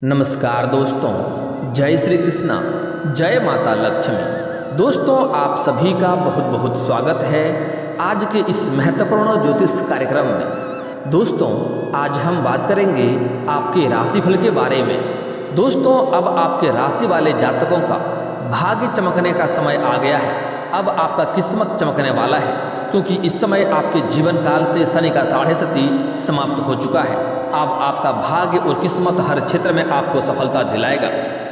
नमस्कार दोस्तों, जय श्री कृष्णा, जय माता लक्ष्मी। दोस्तों, आप सभी का बहुत बहुत स्वागत है आज के इस महत्वपूर्ण ज्योतिष कार्यक्रम में। दोस्तों, आज हम बात करेंगे आपके राशिफल के बारे में। दोस्तों, अब आपके राशि वाले जातकों का भाग्य चमकने का समय आ गया है। अब आपका किस्मत चमकने वाला है, क्योंकि इस समय आपके जीवन काल से शनि का 6.5 समाप्त हो चुका है। अब आपका भाग्य और किस्मत हर क्षेत्र में आपको सफलता दिलाएगा।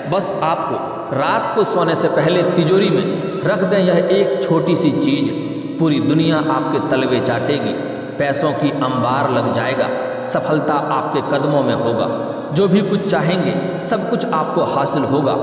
बस आपको रात को सोने से पहले तिजोरी में रख दें यह एक छोटी सी चीज, पूरी दुनिया आपके तलवे चाटेगी, पैसों की अंबार लग जाएगा, सफलता आपके कदमों में होगा। जो भी कुछ चाहेंगे सब कुछ आपको हासिल होगा।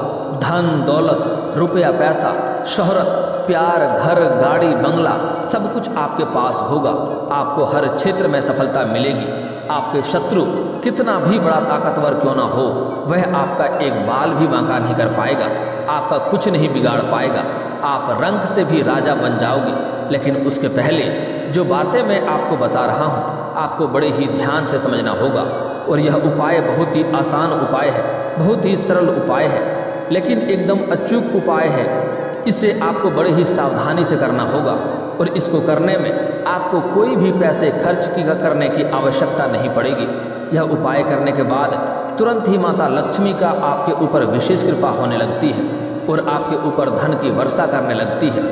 धन दौलत, रुपया पैसा, शोहरत, प्यार, घर, गाड़ी, बंगला, सब कुछ आपके पास होगा। आपको हर क्षेत्र में सफलता मिलेगी। आपके शत्रु कितना भी बड़ा ताकतवर क्यों ना हो, वह आपका एक बाल भी बांका नहीं कर पाएगा, आपका कुछ नहीं बिगाड़ पाएगा। आप रंग से भी राजा बन जाओगे। लेकिन उसके पहले जो बातें मैं आपको बता रहा हूँ, आपको बड़े ही ध्यान से समझना होगा। और यह उपाय बहुत ही आसान उपाय है, बहुत ही सरल उपाय है, लेकिन एकदम अचूक उपाय है। इसे आपको बड़े ही सावधानी से करना होगा, और इसको करने में आपको कोई भी पैसे खर्च करने की आवश्यकता नहीं पड़ेगी। यह उपाय करने के बाद तुरंत ही माता लक्ष्मी का आपके ऊपर विशेष कृपा होने लगती है और आपके ऊपर धन की वर्षा करने लगती है।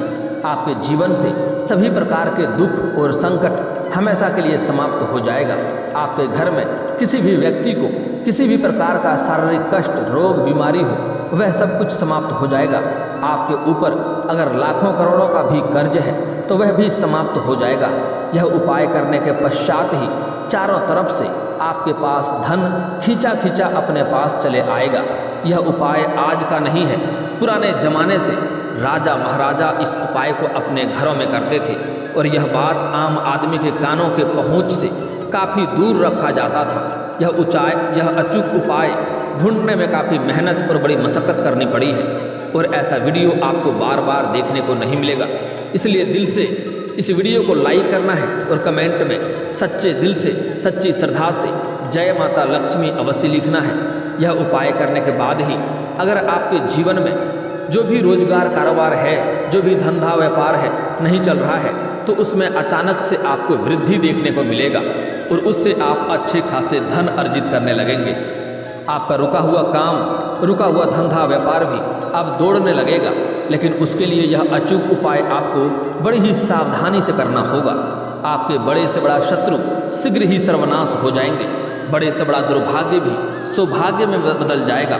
आपके जीवन से सभी प्रकार के दुख और संकट हमेशा के लिए समाप्त हो जाएगा। आपके घर में किसी भी व्यक्ति को किसी भी प्रकार का शारीरिक कष्ट, रोग, बीमारी हो, वह सब कुछ समाप्त हो जाएगा। आपके ऊपर अगर लाखों करोड़ों का भी कर्ज है तो वह भी समाप्त हो जाएगा। यह उपाय करने के पश्चात ही चारों तरफ से आपके पास धन खींचा खींचा अपने पास चले आएगा। यह उपाय आज का नहीं है, पुराने जमाने से राजा महाराजा इस उपाय को अपने घरों में करते थे, और यह बात आम आदमी के कानों के पहुँच से काफ़ी दूर रखा जाता था। यह अचूक उपाय ढूंढने में काफ़ी मेहनत और बड़ी मशक्क़त करनी पड़ी है, और ऐसा वीडियो आपको बार बार देखने को नहीं मिलेगा। इसलिए दिल से इस वीडियो को लाइक करना है और कमेंट में सच्चे दिल से, सच्ची श्रद्धा से जय माता लक्ष्मी अवश्य लिखना है। यह उपाय करने के बाद ही अगर आपके जीवन में जो भी रोजगार कारोबार है, जो भी धंधा व्यापार है नहीं चल रहा है, तो उसमें अचानक से आपको वृद्धि देखने को मिलेगा, और उससे आप अच्छे खासे धन अर्जित करने लगेंगे। आपका रुका हुआ काम, रुका हुआ धंधा व्यापार भी अब दौड़ने लगेगा। लेकिन उसके लिए यह अचूक उपाय आपको बड़ी ही सावधानी से करना होगा। आपके बड़े से बड़ा शत्रु शीघ्र ही सर्वनाश हो जाएंगे। बड़े से बड़ा दुर्भाग्य भी सौभाग्य में बदल जाएगा।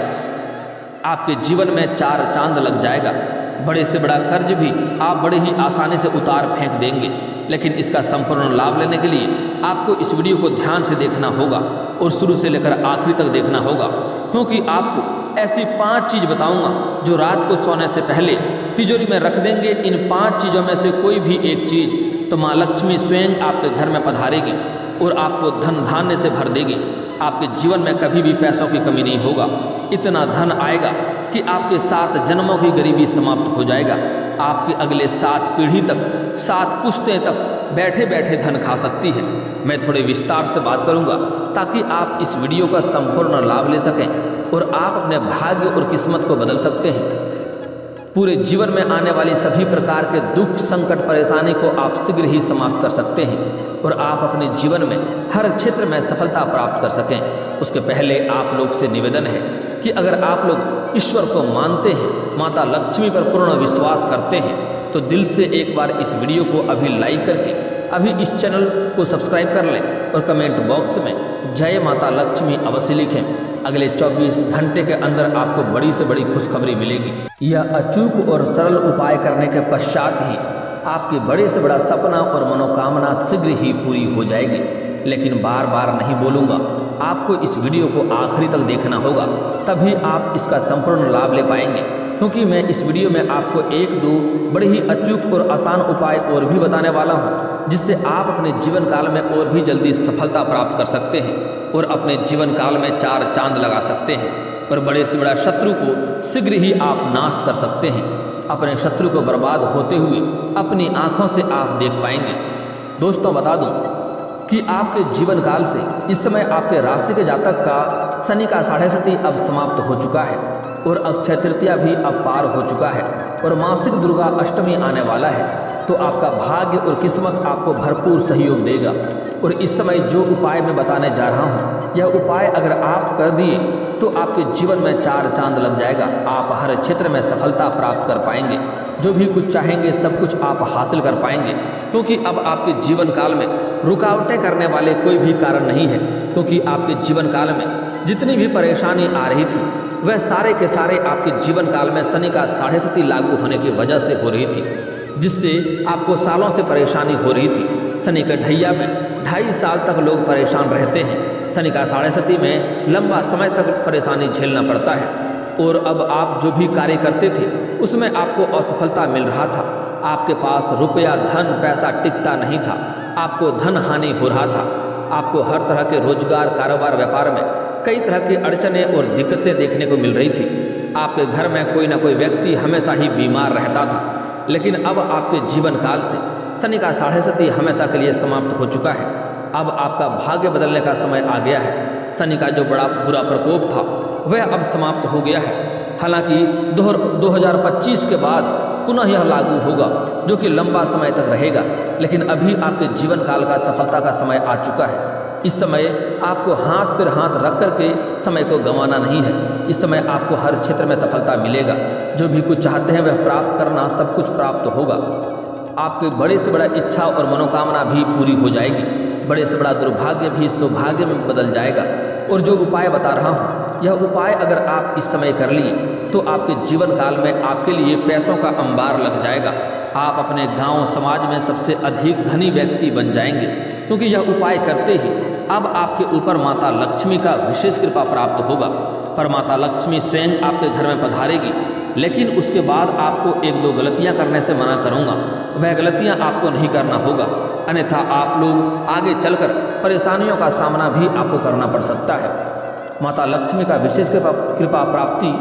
आपके जीवन में चार चांद लग जाएगा। बड़े से बड़ा कर्ज भी आप बड़े ही आसानी से उतार फेंक देंगे। लेकिन इसका संपूर्ण लाभ लेने के लिए आपको इस वीडियो को ध्यान से देखना होगा और शुरू से लेकर आखिरी तक देखना होगा, क्योंकि आपको ऐसी 5 चीज़ बताऊंगा जो रात को सोने से पहले तिजोरी में रख देंगे। इन 5 चीज़ों में से कोई भी एक चीज़ तो माँ लक्ष्मी स्वयं आपके घर में पधारेगी और आपको धन धान्य से भर देगी। आपके जीवन में कभी भी पैसों की कमी नहीं होगा। इतना धन आएगा कि आपके 7 जन्मों की गरीबी समाप्त हो जाएगा। आपके अगले 7 पीढ़ी तक, 7 पुश्तें तक बैठे बैठे धन खा सकती है। मैं थोड़े विस्तार से बात करूंगा ताकि आप इस वीडियो का संपूर्ण लाभ ले सकें और आप अपने भाग्य और किस्मत को बदल सकते हैं। पूरे जीवन में आने वाली सभी प्रकार के दुख, संकट, परेशानी को आप शीघ्र ही समाप्त कर सकते हैं और आप अपने जीवन में हर क्षेत्र में सफलता प्राप्त कर सकें। उसके पहले आप लोग से निवेदन है कि अगर आप लोग ईश्वर को मानते हैं, माता लक्ष्मी पर पूर्ण विश्वास करते हैं, तो दिल से एक बार इस वीडियो को अभी लाइक करके अभी इस चैनल को सब्सक्राइब कर लें और कमेंट बॉक्स में जय माता लक्ष्मी अवश्य लिखें। अगले 24 घंटे के अंदर आपको बड़ी से बड़ी खुशखबरी मिलेगी। यह अचूक और सरल उपाय करने के पश्चात ही आपके बड़े से बड़ा सपना और मनोकामना शीघ्र ही पूरी हो जाएगी। लेकिन बार बार नहीं बोलूँगा, आपको इस वीडियो को आखिरी तक देखना होगा, तभी आप इसका संपूर्ण लाभ ले पाएंगे। क्योंकि मैं इस वीडियो में आपको 1-2 बड़े ही अचूक और आसान उपाय और भी बताने वाला हूँ, जिससे आप अपने जीवन काल में और भी जल्दी सफलता प्राप्त कर सकते हैं और अपने जीवन काल में 4 चांद लगा सकते हैं और बड़े से बड़ा शत्रु को शीघ्र ही आप नाश कर सकते हैं। अपने शत्रु को बर्बाद होते हुए अपनी आँखों से आप देख पाएंगे। दोस्तों, बता दूँ कि आपके जीवन काल से इस समय आपके राशि के जातक का शनि का 7.5 अब समाप्त हो चुका है और अक्षय तृतीया भी अब पार हो चुका है और मासिक दुर्गा अष्टमी आने वाला है। तो आपका भाग्य और किस्मत आपको भरपूर सहयोग देगा। और इस समय जो उपाय मैं बताने जा रहा हूँ, यह उपाय अगर आप कर दिए तो आपके जीवन में 4 चांद लग जाएगा। आप हर क्षेत्र में सफलता प्राप्त कर पाएंगे, जो भी कुछ चाहेंगे सब कुछ आप हासिल कर पाएंगे, क्योंकि अब आपके जीवन काल में रुकावटें करने वाले कोई भी कारण नहीं है। क्योंकि आपके जीवन काल में जितनी भी परेशानी आ रही थी वह सारे के सारे आपके जीवन काल में शनि का 7.5 लागू होने की वजह से हो रही थी, जिससे आपको सालों से परेशानी हो रही थी। शनि के ढैया में 2.5 साल तक लोग परेशान रहते हैं। शनि का 7.5 में लंबा समय तक परेशानी झेलना पड़ता है। और अब आप जो भी कार्य करते थे उसमें आपको असफलता मिल रहा था। आपके पास रुपया धन पैसा टिकता नहीं था, आपको धन हानि हो रहा था। आपको हर तरह के रोजगार कारोबार व्यापार में कई तरह की अड़चनें और दिक्कतें देखने को मिल रही थी। आपके घर में कोई ना कोई व्यक्ति हमेशा ही बीमार रहता था। लेकिन अब आपके जीवन काल से शनि का 7.5 हमेशा के लिए समाप्त हो चुका है। अब आपका भाग्य बदलने का समय आ गया है। शनि का जो बड़ा बुरा प्रकोप था वह अब समाप्त हो गया है। हालांकि 2025 के बाद पुनः यह लागू होगा, जो कि लंबा समय तक रहेगा। लेकिन अभी आपके जीवन काल का सफलता का समय आ चुका है। इस समय आपको हाथ पर हाथ रख करके समय को गंवाना नहीं है। इस समय आपको हर क्षेत्र में सफलता मिलेगा। जो भी कुछ चाहते हैं वह प्राप्त करना सब कुछ प्राप्त होगा। आपके बड़े से बड़ा इच्छा और मनोकामना भी पूरी हो जाएगी। बड़े से बड़ा दुर्भाग्य भी सौभाग्य में बदल जाएगा। और जो उपाय बता रहा हूँ, यह उपाय अगर आप इस समय कर लिए तो आपके जीवन काल में आपके लिए पैसों का अंबार लग जाएगा। आप अपने गांव समाज में सबसे अधिक धनी व्यक्ति बन जाएंगे, क्योंकि यह उपाय करते ही अब आपके ऊपर माता लक्ष्मी का विशेष कृपा प्राप्त होगा। पर माता लक्ष्मी स्वयं आपके घर में पधारेगी। लेकिन उसके बाद आपको 1-2 गलतियां करने से मना करूंगा। वह गलतियां आपको नहीं करना होगा, अन्यथा आप लोग आगे चलकर परेशानियों का सामना भी आपको करना पड़ सकता है। माता लक्ष्मी का विशेष कृपा प्राप्ति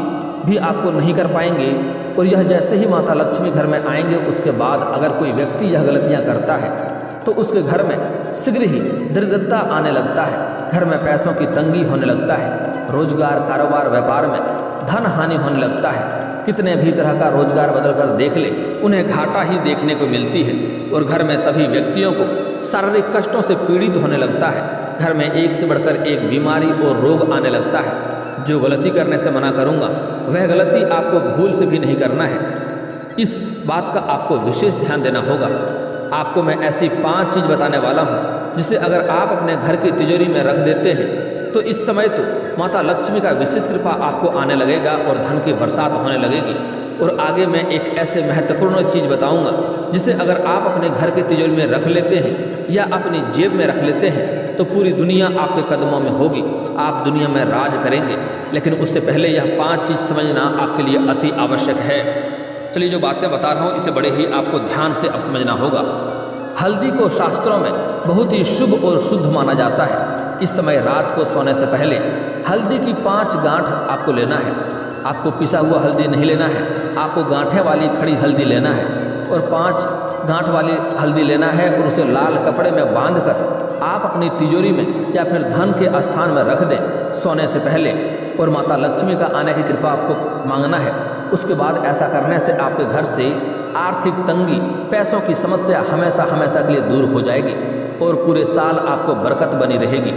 भी आपको नहीं कर पाएंगे। और यह जैसे ही माता लक्ष्मी घर में आएंगे उसके बाद अगर कोई व्यक्ति यह गलतियां करता है तो उसके घर में शीघ्र ही दरिद्रता आने लगता है। घर में पैसों की तंगी होने लगता है। रोजगार कारोबार व्यापार में धन हानि होने लगता है। कितने भी तरह का रोजगार बदल कर देख ले, उन्हें घाटा ही देखने को मिलती है। और घर में सभी व्यक्तियों को शारीरिक कष्टों से पीड़ित होने लगता है। घर में एक से बढ़कर एक बीमारी और रोग आने लगता है। जो गलती करने से मना करूंगा वह गलती आपको भूल से भी नहीं करना है। इस बात का आपको विशेष ध्यान देना होगा। आपको मैं ऐसी 5 चीज़ बताने वाला हूँ जिसे अगर आप अपने घर की तिजोरी में रख देते हैं तो इस समय तो माता लक्ष्मी का विशेष कृपा आपको आने लगेगा और धन की बरसात होने लगेगी। और आगे मैं एक ऐसे महत्वपूर्ण चीज़ बताऊंगा जिसे अगर आप अपने घर के तिजोरी में रख लेते हैं या अपनी जेब में रख लेते हैं तो पूरी दुनिया आपके कदमों में होगी। आप दुनिया में राज करेंगे। लेकिन उससे पहले यह 5 चीज़ समझना आपके लिए अति आवश्यक है। चलिए, जो बातें बता रहा हूँ इसे बड़े ही आपको ध्यान से अब समझना होगा। हल्दी को शास्त्रों में बहुत ही शुभ और शुद्ध माना जाता है। इस समय रात को सोने से पहले हल्दी की 5 गांठ आपको लेना है। आपको पिसा हुआ हल्दी नहीं लेना है, आपको गांठें वाली खड़ी हल्दी लेना है। और 5 गांठ वाली हल्दी लेना है और उसे लाल कपड़े में बांधकर आप अपनी तिजोरी में या फिर धन के स्थान में रख दें सोने से पहले। और माता लक्ष्मी का आने की कृपा आपको मांगना है। उसके बाद ऐसा करने से आपके घर से आर्थिक तंगी, पैसों की समस्या हमेशा हमेशा के लिए दूर हो जाएगी और पूरे साल आपको बरकत बनी रहेगी।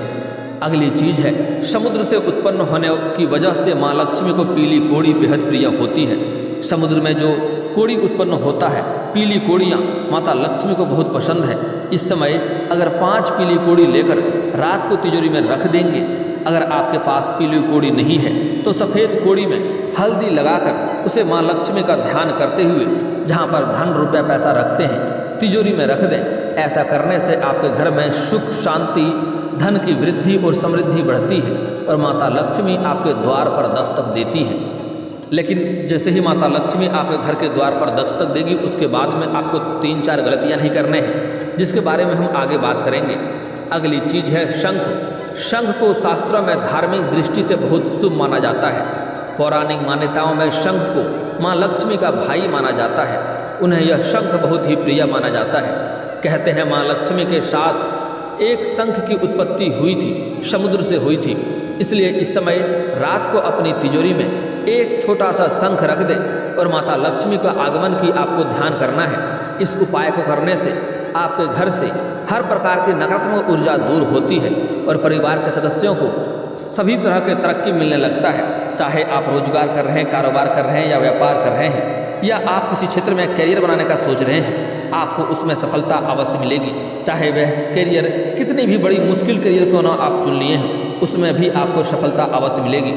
अगली चीज़ है, समुद्र से उत्पन्न होने की वजह से माँ लक्ष्मी को पीली कोड़ी बेहद प्रिय होती है। समुद्र में जो कोड़ी उत्पन्न होता है, पीली कोड़ियाँ माता लक्ष्मी को बहुत पसंद है। इस समय अगर 5 पीली कोड़ी लेकर रात को तिजोरी में रख देंगे, अगर आपके पास पीली कोड़ी नहीं है तो सफ़ेद कोड़ी में हल्दी लगाकर उसे माँ लक्ष्मी का ध्यान करते हुए जहाँ पर धन रुपया पैसा रखते हैं तिजोरी में रख दें। ऐसा करने से आपके घर में सुख शांति, धन की वृद्धि और समृद्धि बढ़ती है और माता लक्ष्मी आपके द्वार पर दस्तक देती है। लेकिन जैसे ही माता लक्ष्मी आपके घर के द्वार पर दस्तक देगी उसके बाद में आपको 3-4 गलतियां नहीं करने हैं, जिसके बारे में हम आगे बात करेंगे। अगली चीज़ है शंख। शंख को शास्त्रों में धार्मिक दृष्टि से बहुत शुभ माना जाता है। पौराणिक मान्यताओं में शंख को माँ लक्ष्मी का भाई माना जाता है। उन्हें यह शंख बहुत ही प्रिय माना जाता है। कहते हैं माँ लक्ष्मी के साथ एक शंख की उत्पत्ति हुई थी, समुद्र से हुई थी। इसलिए इस समय रात को अपनी तिजोरी में एक छोटा सा शंख रख दे और माता लक्ष्मी का आगमन की आपको ध्यान करना है। इस उपाय को करने से आपके घर से हर प्रकार की नकारात्मक ऊर्जा दूर होती है और परिवार के सदस्यों को सभी तरह के तरक्की मिलने लगता है। चाहे आप रोजगार कर रहे हैं, कारोबार कर रहे हैं या व्यापार कर रहे हैं, या आप किसी क्षेत्र में करियर बनाने का सोच रहे हैं, आपको उसमें सफलता अवश्य मिलेगी। चाहे वह करियर कितनी भी बड़ी मुश्किल करियर क्यों ना आप चुन लिए हैं, उसमें भी आपको सफलता अवश्य मिलेगी।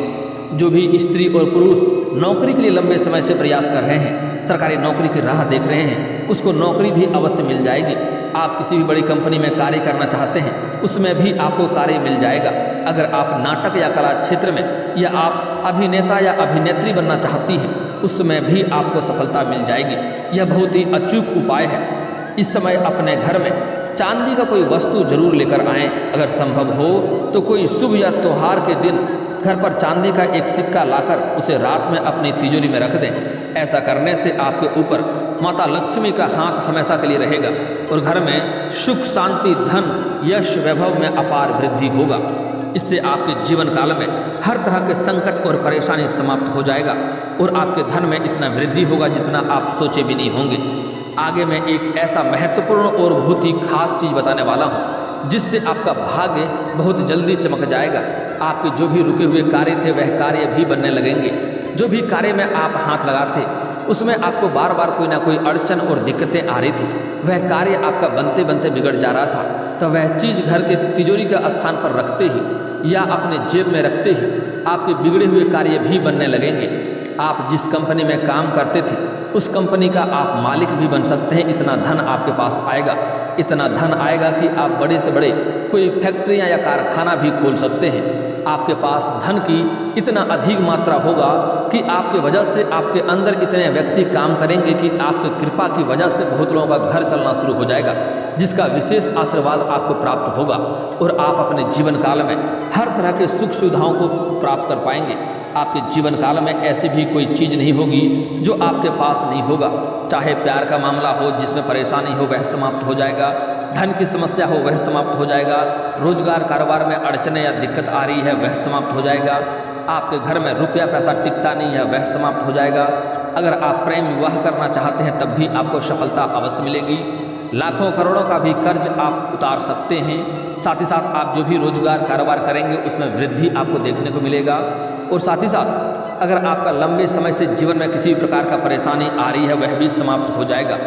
जो भी स्त्री और पुरुष नौकरी के लिए लंबे समय से प्रयास कर रहे हैं, सरकारी नौकरी की राह देख रहे हैं, उसको नौकरी भी अवश्य मिल जाएगी। आप किसी भी बड़ी कंपनी में कार्य करना चाहते हैं, उसमें भी आपको कार्य मिल जाएगा। अगर आप नाटक या कला क्षेत्र में या आप अभिनेता या अभिनेत्री बनना चाहती हैं, उसमें भी आपको सफलता मिल जाएगी। यह बहुत ही अचूक उपाय है। इस समय अपने घर में चांदी का कोई वस्तु जरूर लेकर आएं। अगर संभव हो तो कोई शुभ या त्योहार के दिन घर पर चांदी का एक सिक्का लाकर उसे रात में अपनी तिजोरी में रख दें। ऐसा करने से आपके ऊपर माता लक्ष्मी का हाथ हमेशा के लिए रहेगा और घर में सुख, शांति, धन, यश, वैभव में अपार वृद्धि होगा। इससे आपके जीवन काल में हर तरह के संकट और परेशानी समाप्त हो जाएगा और आपके धन में इतना वृद्धि होगा जितना आप सोचे भी नहीं होंगे। आगे मैं एक ऐसा महत्वपूर्ण और बहुत ही खास चीज़ बताने वाला हूँ जिससे आपका भाग्य बहुत जल्दी चमक जाएगा। आपके जो भी रुके हुए कार्य थे वह कार्य भी बनने लगेंगे। जो भी कार्य में आप हाथ लगाते उसमें आपको बार बार कोई ना कोई अड़चन और दिक्कतें आ रही थी, वह कार्य आपका बनते बनते बिगड़ जा रहा था, तो वह चीज़ घर के तिजोरी के स्थान पर रखते ही या अपने जेब में रखते ही आपके बिगड़े हुए कार्य भी बनने लगेंगे। आप जिस कंपनी में काम करते थे उस कंपनी का आप मालिक भी बन सकते हैं। इतना धन आपके पास आएगा, इतना धन आएगा कि आप बड़े से बड़े कोई फैक्ट्रियां या कारखाना भी खोल सकते हैं। आपके पास धन की इतना अधिक मात्रा होगा कि आपके वजह से आपके अंदर इतने व्यक्ति काम करेंगे कि आपकी कृपा की वजह से बहुत लोगों का घर चलना शुरू हो जाएगा, जिसका विशेष आशीर्वाद आपको प्राप्त होगा और आप अपने जीवन काल में हर तरह के सुख सुविधाओं को प्राप्त कर पाएंगे। आपके जीवन काल में ऐसी भी कोई चीज़ नहीं होगी जो आपके पास नहीं होगा। चाहे प्यार का मामला हो जिसमें परेशानी हो वह समाप्त हो जाएगा, धन की समस्या हो वह समाप्त हो जाएगा, रोजगार कारोबार में अड़चने या दिक्कत आ रही है वह समाप्त हो जाएगा, आपके घर में रुपया पैसा टिकता नहीं है वह समाप्त हो जाएगा। अगर आप प्रेम विवाह करना चाहते हैं तब भी आपको सफलता अवश्य मिलेगी। लाखों करोड़ों का भी कर्ज आप उतार सकते हैं। साथ ही साथ आप जो भी रोजगार कारोबार करेंगे उसमें वृद्धि आपको देखने को मिलेगा। और साथ ही साथ अगर आपका लंबे समय से जीवन में किसी भी प्रकार का परेशानी आ रही है वह भी समाप्त हो जाएगा।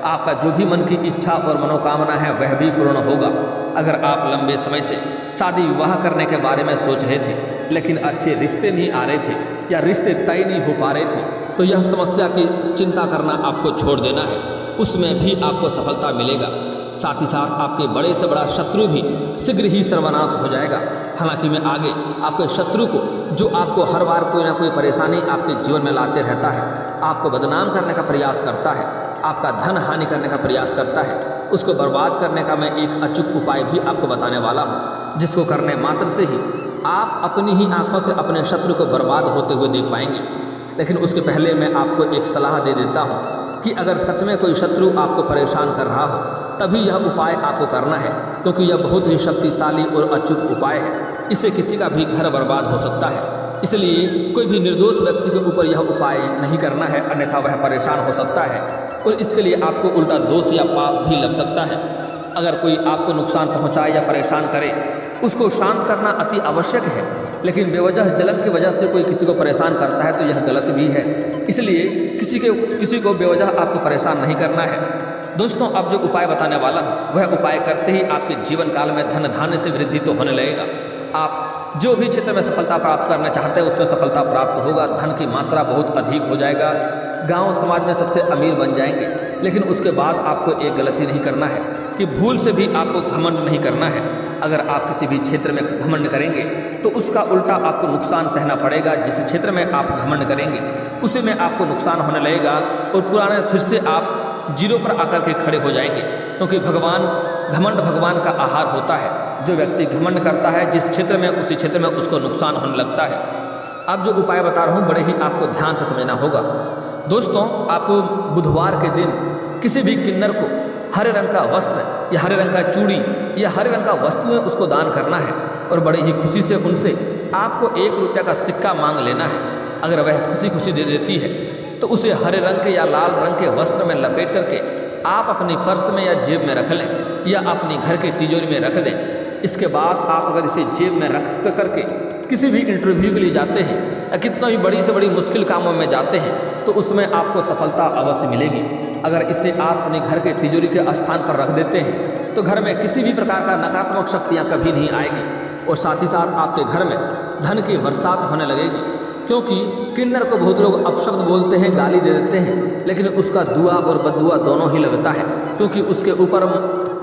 आपका जो भी मन की इच्छा और मनोकामना है वह भी पूर्ण होगा। अगर आप लंबे समय से शादी विवाह करने के बारे में सोच रहे थे लेकिन अच्छे रिश्ते नहीं आ रहे थे या रिश्ते तय नहीं हो पा रहे थे, तो यह समस्या की चिंता करना आपको छोड़ देना है, उसमें भी आपको सफलता मिलेगा। साथ ही साथ आपके बड़े से बड़ा शत्रु भी शीघ्र ही सर्वनाश हो जाएगा। हालांकि मैं आगे आपके शत्रु को जो आपको हर बार कोई ना कोई परेशानी आपके जीवन में लाते रहता है, आपको बदनाम करने का प्रयास करता है, आपका धन हानि करने का प्रयास करता है, उसको बर्बाद करने का मैं एक अचूक उपाय भी आपको बताने वाला हूँ, जिसको करने मात्र से ही आप अपनी ही आंखों से अपने शत्रु को बर्बाद होते हुए देख पाएंगे। लेकिन उसके पहले मैं आपको एक सलाह दे देता हूँ कि अगर सच में कोई शत्रु आपको परेशान कर रहा हो तभी यह उपाय आपको करना है, क्योंकि यह बहुत ही शक्तिशाली और अचूक उपाय है। इससे किसी का भी घर बर्बाद हो सकता है, इसलिए कोई भी निर्दोष व्यक्ति के ऊपर यह उपाय नहीं करना है, अन्यथा वह परेशान हो सकता है और इसके लिए आपको उल्टा दोष या पाप भी लग सकता है। अगर कोई आपको नुकसान पहुंचाए या परेशान करे उसको शांत करना अति आवश्यक है, लेकिन बेवजह जलन की वजह से कोई किसी को परेशान करता है तो यह गलत भी है। इसलिए किसी को बेवजह आपको परेशान नहीं करना है। दोस्तों, अब जो उपाय बताने वाला हूँ वह उपाय करते ही आपके जीवन काल में धन धान्य से वृद्धि तो होने लगेगा। आप जो भी क्षेत्र में सफलता प्राप्त करना चाहते हैं उसमें सफलता प्राप्त होगा, धन की मात्रा बहुत अधिक हो जाएगा, गांव समाज में सबसे अमीर बन जाएंगे। लेकिन उसके बाद आपको एक गलती नहीं करना है कि भूल से भी आपको घमंड नहीं करना है। अगर आप किसी भी क्षेत्र में घमंड करेंगे तो उसका उल्टा आपको नुकसान सहना पड़ेगा। जिस क्षेत्र में आप घमंड करेंगे उसी में आपको नुकसान होने लगेगा और पुराने फिर से आप जीरो पर आकर के खड़े हो जाएंगे, क्योंकि घमंड भगवान का आहार होता है। जो व्यक्ति घमंड करता है जिस क्षेत्र में उसी क्षेत्र में उसको नुकसान होने लगता है। अब जो उपाय बता रहा हूँ बड़े ही आपको ध्यान से समझना होगा। दोस्तों, आपको बुधवार के दिन किसी भी किन्नर को हरे रंग का वस्त्र या हरे रंग का चूड़ी या हरे रंग का वस्तुएं उसको दान करना है और बड़े ही खुशी से उनसे आपको 1 रुपया का सिक्का मांग लेना है। अगर वह खुशी खुशी दे देती है तो उसे हरे रंग के या लाल रंग के वस्त्र में लपेट करके आप अपनी पर्स में या जेब में रख लें या अपनी घर की तिजोरी में रख दें। इसके बाद आप अगर इसे जेब में रख करके किसी भी इंटरव्यू के लिए जाते हैं या कितना भी बड़ी से बड़ी मुश्किल कामों में जाते हैं तो उसमें आपको सफलता अवश्य मिलेगी। अगर इसे आप अपने घर के तिजोरी के स्थान पर रख देते हैं तो घर में किसी भी प्रकार का नकारात्मक शक्तियाँ कभी नहीं आएगी और साथ ही साथ आपके घर में धन की बरसात होने लगेगी। क्योंकि किन्नर को बहुत लोग अपशब्द बोलते हैं, गाली दे देते हैं, लेकिन उसका दुआ और बददुआ दोनों ही लगता है, क्योंकि उसके ऊपर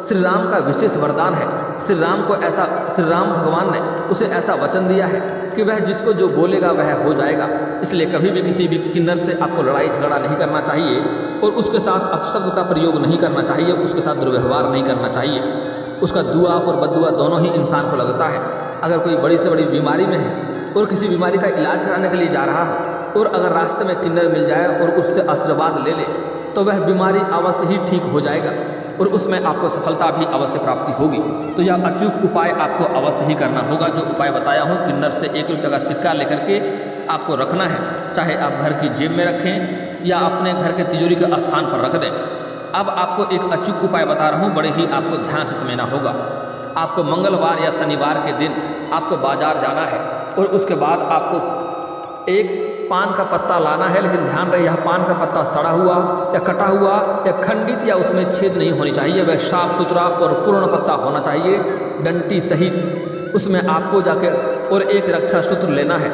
श्री राम का विशेष वरदान है। श्री राम भगवान ने उसे ऐसा वचन दिया है कि वह जिसको जो बोलेगा वह हो जाएगा। इसलिए कभी भी किसी भी किन्नर से आपको लड़ाई झगड़ा नहीं करना चाहिए और उसके साथ अपशब्द का प्रयोग नहीं करना चाहिए, उसके साथ दुर्व्यवहार नहीं करना चाहिए। उसका दुआ और बददुआ दोनों ही इंसान को लगता है। अगर कोई बड़ी से बड़ी बीमारी में है और किसी बीमारी का इलाज कराने के लिए जा रहा हो और अगर रास्ते में किन्नर मिल जाए और उससे आशीर्वाद ले ले तो वह बीमारी अवश्य ही ठीक हो जाएगा और उसमें आपको सफलता भी अवश्य प्राप्ति होगी। तो यह अचूक उपाय आपको अवश्य ही करना होगा। जो उपाय बताया हूँ, किन्नर से 1 रुपये का सिक्का लेकर के आपको रखना है, चाहे आप घर की जेब में रखें या अपने घर के तिजोरी के स्थान पर रख दें। अब आपको एक अचूक उपाय बता रहा हूँ, बड़े ही आपको ध्यान से समझना होगा। आपको मंगलवार या शनिवार के दिन आपको बाजार जाना है और उसके बाद आपको एक पान का पत्ता लाना है, लेकिन ध्यान रहे यह पान का पत्ता सड़ा हुआ या कटा हुआ या खंडित या उसमें छेद नहीं होनी चाहिए, वह साफ सुथरा और पूर्ण पत्ता होना चाहिए, डंटी सहित। उसमें आपको जाकर और एक रक्षा सूत्र लेना है,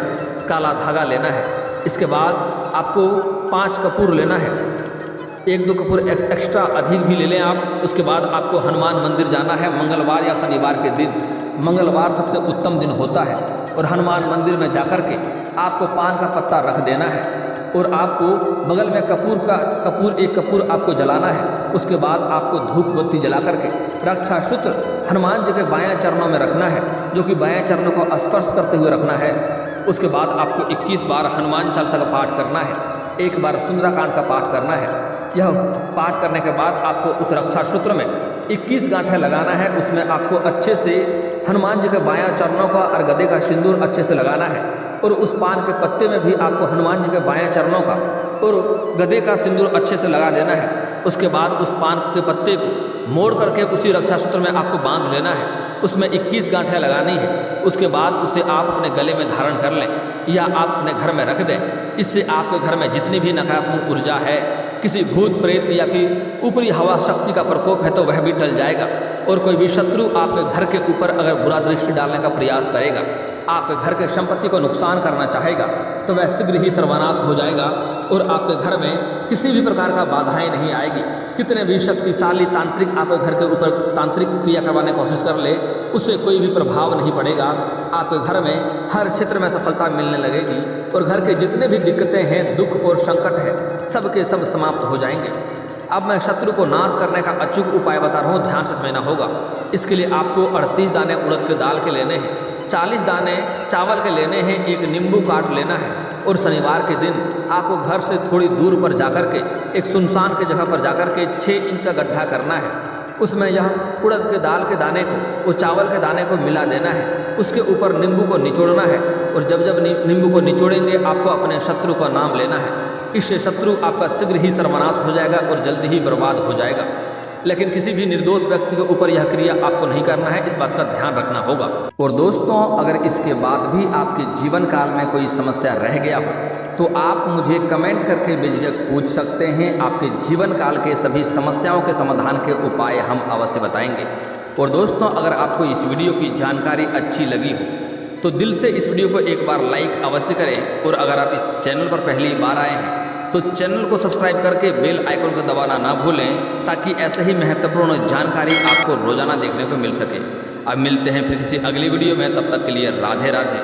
काला धागा लेना है। इसके बाद आपको 5 कपूर लेना है, 1-2 कपूर एक्स्ट्रा अधिक भी ले लें आप। उसके बाद आपको हनुमान मंदिर जाना है मंगलवार या शनिवार के दिन। मंगलवार सबसे उत्तम दिन होता है और हनुमान मंदिर में जाकर के आपको पान का पत्ता रख देना है और आपको बगल में एक कपूर आपको जलाना है। उसके बाद आपको धूप बत्ती जला करके रक्षा सूत्र हनुमान जी के बायां चरणों में रखना है, जो कि बायां चरणों को स्पर्श करते हुए रखना है। उसके बाद आपको 21 बार हनुमान चालीसा का पाठ करना है, 1 बार सुंदराकांड का पाठ करना है। यह पाठ करने के बाद आपको उस रक्षा सूत्र में 21 गांठें लगाना है। उसमें आपको अच्छे से हनुमान जी के बायां चरणों का और गदे का सिंदूर अच्छे से लगाना है और उस पान के पत्ते में भी आपको हनुमान जी के बायां चरणों का और गदे का सिंदूर अच्छे से लगा देना है। उसके बाद उस पान के पत्ते को मोड़ करके उसी रक्षा सूत्र में आपको बांध लेना है, उसमें 21 गांठें लगानी है। उसके बाद उसे आप अपने गले में धारण कर लें या आप अपने घर में रख दें। इससे आपके घर में जितनी भी नकारात्मक ऊर्जा है, किसी भूत प्रेत या फिर ऊपरी हवा शक्ति का प्रकोप है तो वह भी टल जाएगा और कोई भी शत्रु आपके घर के ऊपर अगर बुरा दृष्टि डालने का प्रयास करेगा, आपके घर के संपत्ति को नुकसान करना चाहेगा तो वह शीघ्र ही सर्वनाश हो जाएगा और आपके घर में किसी भी प्रकार का बाधाएं नहीं आएगी। कितने भी शक्तिशाली तांत्रिक आपके घर के ऊपर तांत्रिक क्रिया करवाने की कोशिश कर ले, उससे कोई भी प्रभाव नहीं पड़ेगा। आपके घर में हर क्षेत्र में सफलता मिलने लगेगी और घर के जितने भी दिक्कतें हैं, दुख और संकट है, सबके सब समाप्त हो जाएंगे। अब मैं शत्रु को नाश करने का अचूक उपाय बता रहा हूँ, ध्यान से समझना होगा। इसके लिए आपको 38 दाने उड़द के दाल के लेने हैं, 40 दाने चावल के लेने हैं, 1 नींबू काट लेना है और शनिवार के दिन आपको घर से थोड़ी दूर पर जाकर के एक सुनसान की जगह पर जाकर के 6 इंच का गड्ढा करना है। उसमें यह उड़द के दाल के दाने को और चावल के दाने को मिला देना है। उसके ऊपर नींबू को निचोड़ना है और जब जब नींबू को निचोड़ेंगे आपको अपने शत्रु का नाम लेना है। इससे शत्रु आपका शीघ्र ही सर्वनाश हो जाएगा और जल्दी ही बर्बाद हो जाएगा। लेकिन किसी भी निर्दोष व्यक्ति के ऊपर यह क्रिया आपको नहीं करना है, इस बात का ध्यान रखना होगा। और दोस्तों, अगर इसके बाद भी आपके जीवन काल में कोई समस्या रह गया हो तो आप मुझे कमेंट करके बेझिझक पूछ सकते हैं। आपके जीवन काल के सभी समस्याओं के समाधान के उपाय हम अवश्य बताएंगे। और दोस्तों, अगर आपको इस वीडियो की जानकारी अच्छी लगी हो तो दिल से इस वीडियो को एक बार लाइक अवश्य करें और अगर आप इस चैनल पर पहली बार आए हैं तो चैनल को सब्सक्राइब करके बेल आइकन को दबाना ना भूलें, ताकि ऐसे ही महत्वपूर्ण जानकारी आपको रोजाना देखने को मिल सके। अब मिलते हैं फिर किसी अगली वीडियो में, तब तक के लिए राधे राधे।